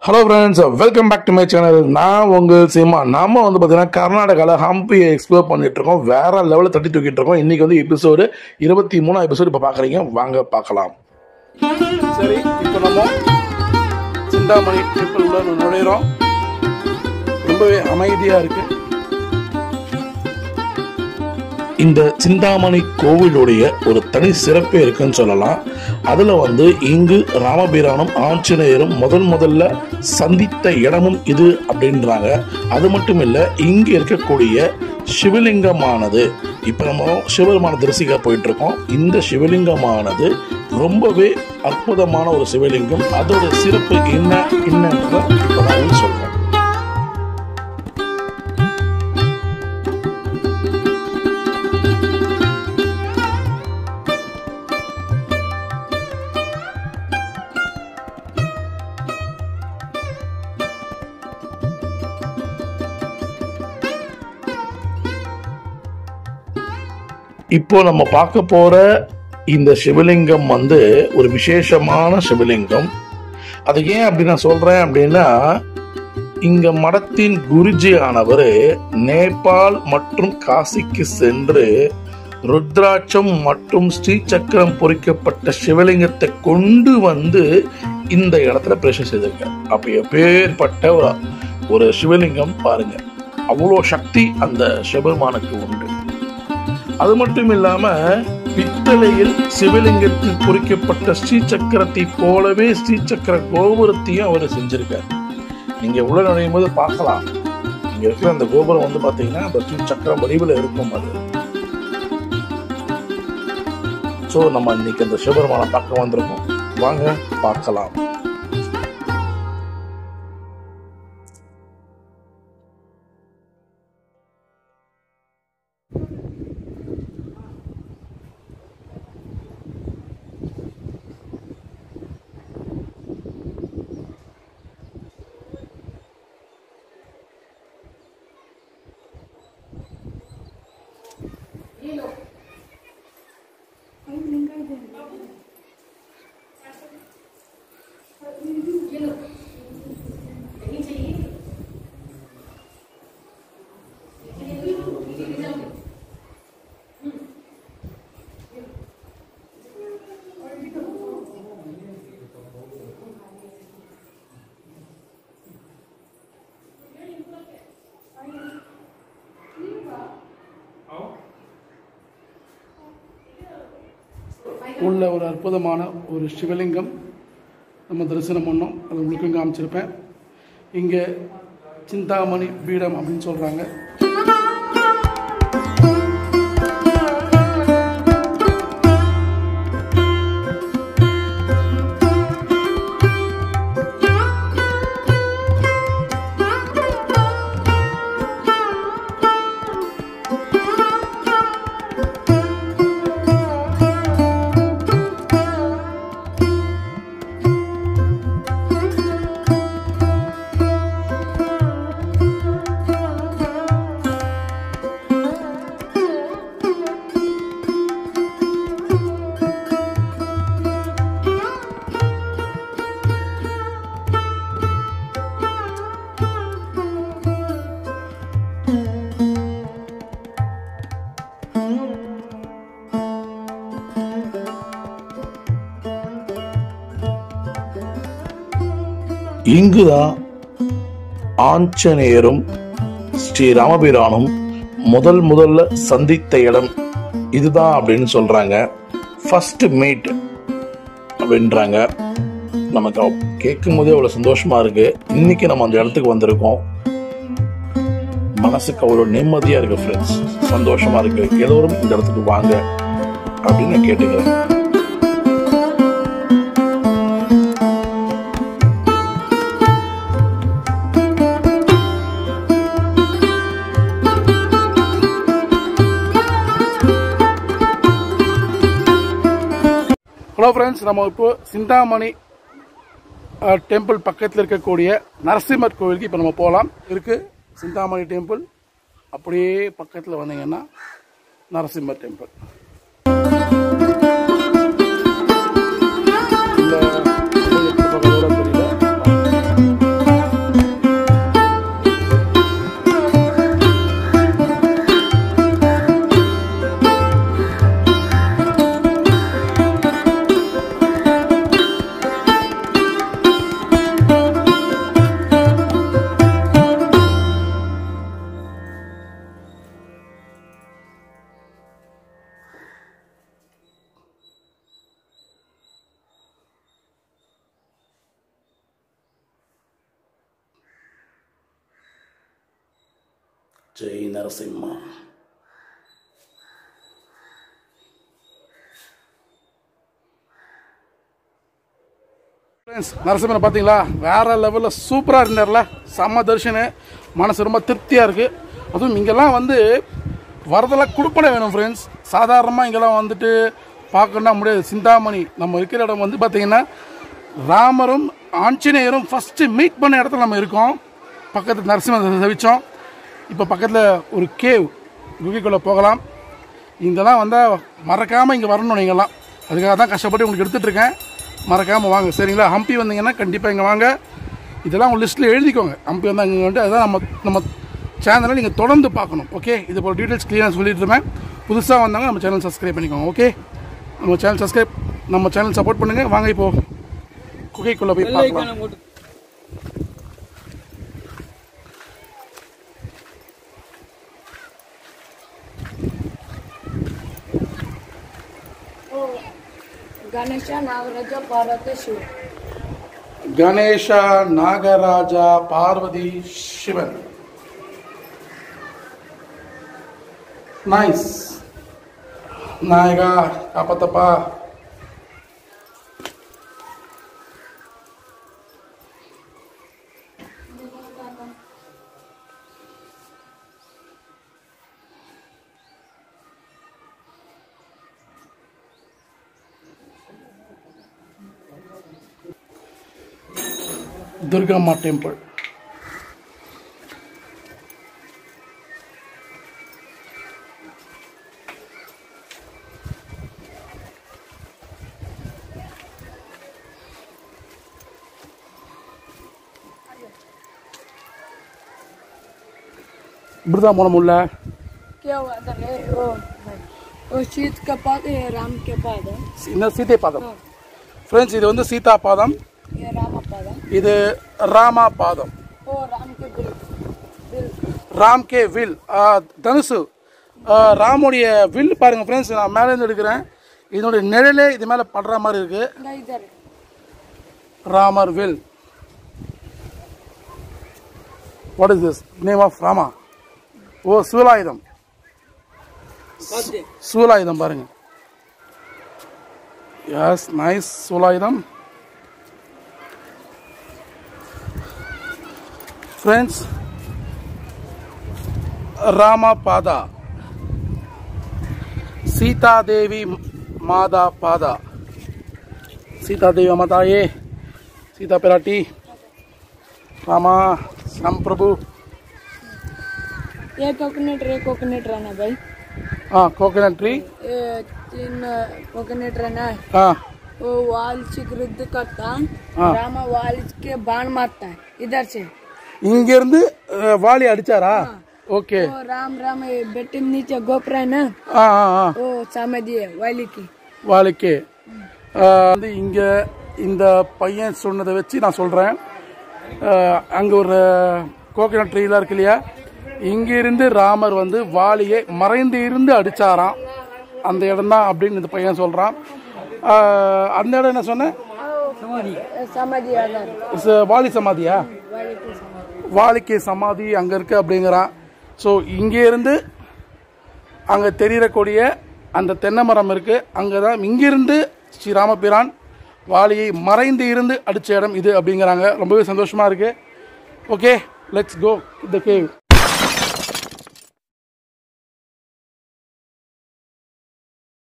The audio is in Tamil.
Hello friends, welcome back to my channel. நான் உங்கள் சீமா. நாம வந்து பார்த்தீங்கன்னா கர்நாடகாவில் ஹம்பியை எக்ஸ்ப்ளோர் பண்ணிட்டு இருக்கோம். வேற லெவலில் தட்டி தூக்கிட்டு இருக்கோம். இன்னைக்கு வந்து எபிசோடு 23 எபிசோடு இப்போ பார்க்குறீங்க. வாங்க பார்க்கலாம். சரி, இப்போ நம்ம சிந்தாமணி டெம்பிள் உள்ள நுழையிறோம். ரொம்பவே அமைதியாக இருக்கு. இந்த சிந்தாமணி கோவிலுடைய ஒரு தனி சிறப்பே இருக்குன்னு சொல்லலாம். அதில் வந்து இங்கு ராமபிரானும் ஆஞ்சநேயரும் முதல்ல சந்தித்த இடமும் இது அப்படின்றாங்க. அது மட்டும் இல்லை, இங்கு இருக்கக்கூடிய சிவலிங்கமானது, இப்போ நம்ம சிவபெருமான தரிசிக்க போயிட்டு இருக்கோம். இந்த சிவலிங்கமானது ரொம்பவே அற்புதமான ஒரு சிவலிங்கம். அதோட சிறப்பு என்னன்றதை இப்போ நான் சொல்றேன். இப்போ நம்ம பார்க்க போற இந்த சிவலிங்கம் வந்து ஒரு விசேஷமான சிவலிங்கம். அது ஏன் அப்படி நான் சொல்றேன் அப்படின்னா, இங்க மடத்தின் குருஜி ஆனவர் நேபாள் மற்றும் காசிக்கு சென்று ருத்ராட்சம் மற்றும் ஸ்ரீ சக்கரம் பொறிக்கப்பட்ட சிவலிங்கத்தை கொண்டு வந்து இந்த இடத்துல பிரேஷன் செய்திருக்கார். அப்ப எப்பேற்பட்ட ஒரு சிவலிங்கம் பாருங்க. அவ்வளோ சக்தி அந்த சிவபெருமானுக்கு உண்டு. அது மட்டும் இல்லாம பித்தளையில் சிவலிங்கத்தில் பொறிக்கப்பட்ட ஸ்ரீ சக்கரத்தை போலவே ஸ்ரீ சக்கர கோபுரத்தையும் அவர் செஞ்சிருக்கார். நீங்க உள்ள நுழையும் போது பார்க்கலாம், இங்க இருக்கிற அந்த கோபுரம் வந்து பாத்தீங்கன்னா அந்த ஸ்ரீ சக்கரம் வடிவில் இருக்கும். அது சோ நம்ம இன்னைக்கு அந்த சிவபெருமான பார்க்க வந்திருக்கோம். வாங்க பார்க்கலாம். உள்ள ஒரு அற்புதமான ஒரு சிவலிங்கம் நம்ம தரிசனம் பண்ணோம். அது உங்களுக்கு காமிச்சிருப்பேன். இங்கே சிந்தாமணி பீடம் அப்படின்னு சொல்கிறாங்க. இங்குதான் ஆஞ்சநேயரும் ஸ்ரீ ராமபிரானும் முதல்ல சந்தித்த இடம் இதுதான் அப்படின்னு சொல்றாங்க. ஃபர்ஸ்ட் மீட் அப்படின்றாங்க. நமக்கு கேட்கும் போதே அவ்வளவு சந்தோஷமா இருக்கு. இன்னைக்கு நம்ம அந்த இடத்துக்கு வந்திருக்கோம். மனசுக்கு அவ்வளவு நிம்மதியா இருக்கு ஃப்ரெண்ட்ஸ், சந்தோஷமா இருக்கு. எல்லோரும் இந்த இடத்துக்கு வாங்க அப்படின்னு நான் கேட்டுக்கிறேன். ஹலோ ஃப்ரெண்ட்ஸ், நம்ம இப்போ சிந்தாமணி டெம்பிள் பக்கத்தில் இருக்கக்கூடிய நரசிம்மர் கோவிலுக்கு இப்போ நம்ம போகலாம். இருக்கு சிந்தாமணி டெம்பிள், அப்படியே பக்கத்தில் வந்தீங்கன்னா நரசிம்மர் டெம்பிள். இந்த ஜெய் நரசிம்மா. நரசிம்மனை பார்த்தீங்களா, வேற லெவலில் சூப்பராக இருந்தார்ல, செம்ம தரிசனு, மனசு ரொம்ப திருப்தியாக இருக்குது. அதுவும் இங்கெல்லாம் வந்து வரதெல்லாம் கொடுப்பனை வேணும் ஃப்ரெண்ட்ஸ். சாதாரணமாக இங்கெல்லாம் வந்துட்டு பார்க்கணுன்னா முடியாது. சிந்தாமணி நம்ம இருக்கிற இடம் வந்து பார்த்திங்கன்னா ராமரும் ஆஞ்சநேயரும் ஃபஸ்ட்டு மீட் பண்ண இடத்துல நம்ம இருக்கோம். பக்கத்தில் நரசிம்மரை தவிச்சோம். இப்போ பக்கத்தில் ஒரு கேவ் குகைக்குள்ளே போகலாம். இங்கெல்லாம் வந்தால் மறக்காமல் இங்கே வரணும். நீங்கள்லாம் அதுக்காக தான் கஷ்டப்பட்டு உங்களுக்கு எடுத்துகிட்ருக்கேன். மறக்காமல் வாங்க சரிங்களா. ஹம்பி வந்தீங்கன்னா கண்டிப்பாக இங்கே வாங்க. இதெல்லாம் உங்கள் லிஸ்ட்டில் எழுதிக்கோங்க. ஹம்பி வந்தால் இங்கே வந்துட்டு அதுதான் நம்ம சேனலை நீங்கள் தொடர்ந்து பார்க்கணும். ஓகே, இது போல் டீட்டெயில்ஸ் கிளியராக சொல்லிட்டு இருப்பேன். புதுசாக வந்தாங்க நம்ம சேனல் சப்ஸ்கிரைப் பண்ணிக்கோங்க. ஓகே, நம்ம சேனல் சப்போர்ட் பண்ணுங்கள். வாங்க இப்போது குகைக்குள்ளே போய் பார்க்கலாம். Ganesha, Nagaraja, Parvati, Shiva. Ganesha, Nagaraja, Parvati, Shivan. Nice. Naga, Kapatapa. Durga Ma temple. Burda mona mulla. क्या हुआ था रे? वो सीत का पाद है, राम के पाद है. இந்த சீதை பாதம். ஃப்ரெண்ட்ஸ், இது வந்து சீதா பாதம், ये राम पादम. இது ராமா பாதம். वो राम के बिल. ராம் கே வில், தனுசு. ராமுடைய வில் பாருங்க ஃப்ரெண்ட்ஸ். நான் மேலேருந்து எடுக்கிறேன். இதனுடைய நிழலே இது மேலே படுற மாதிரி இருக்கு. इधर ராமர் வில். What is this name of Rama? ஓ, சூலாயுதம். சூலாயுதம் பாருங்க. Yes, nice. சூலாயுதம் ஃப்ரெண்ட்ஸ். ராமா பாதா, சீதா தேவி மாதா பாதா. சீதா தேவி மாதாயே, சீதா பிராட்டி, ராமா राम प्रभु. ये कोकोनट रहना भाई. हाँ, कोकोनट ट्री. ये 3 कोकोनट रहना है. हाँ, वो वाल से युद्ध करता. हाँ. रामा वाल के बाण मारता है इधर से. இங்க இருந்து வாலி அடிச்சாரா? ஓகே. वो राम बेटे नीचे गोपर है ना. वो समाधि है वाली की. வாலிக்கு வந்து இங்க இந்த பையன் சொன்னதை வச்சு நான் சொல்றேன். அங்க ஒரு கோகனட் ட்ரீலாம் இருக்கு இல்லையா, இங்கிருந்து ராமர் வந்து வாலியை மறைந்து இருந்து அடிச்சாராம். அந்த இடம் தான் அப்படின்னு இந்த பையன் சொல்றான். அந்த இடம் என்ன சொன்ன? வாலி சமாதியா? வாலிக்கு சமாதி அங்க இருக்கு அப்படிங்கிறான். ஸோ இங்கே இருந்து அங்க தெரியக்கூடிய அந்த தென்னை மரம் இருக்கு, அங்கதான் இங்கிருந்து ஸ்ரீராமபிரான் வாலியை மறைந்து இருந்து அடிச்ச இடம் இது அப்படிங்கிறாங்க. ரொம்பவே சந்தோஷமா இருக்கு. Okay, let's go to the cave.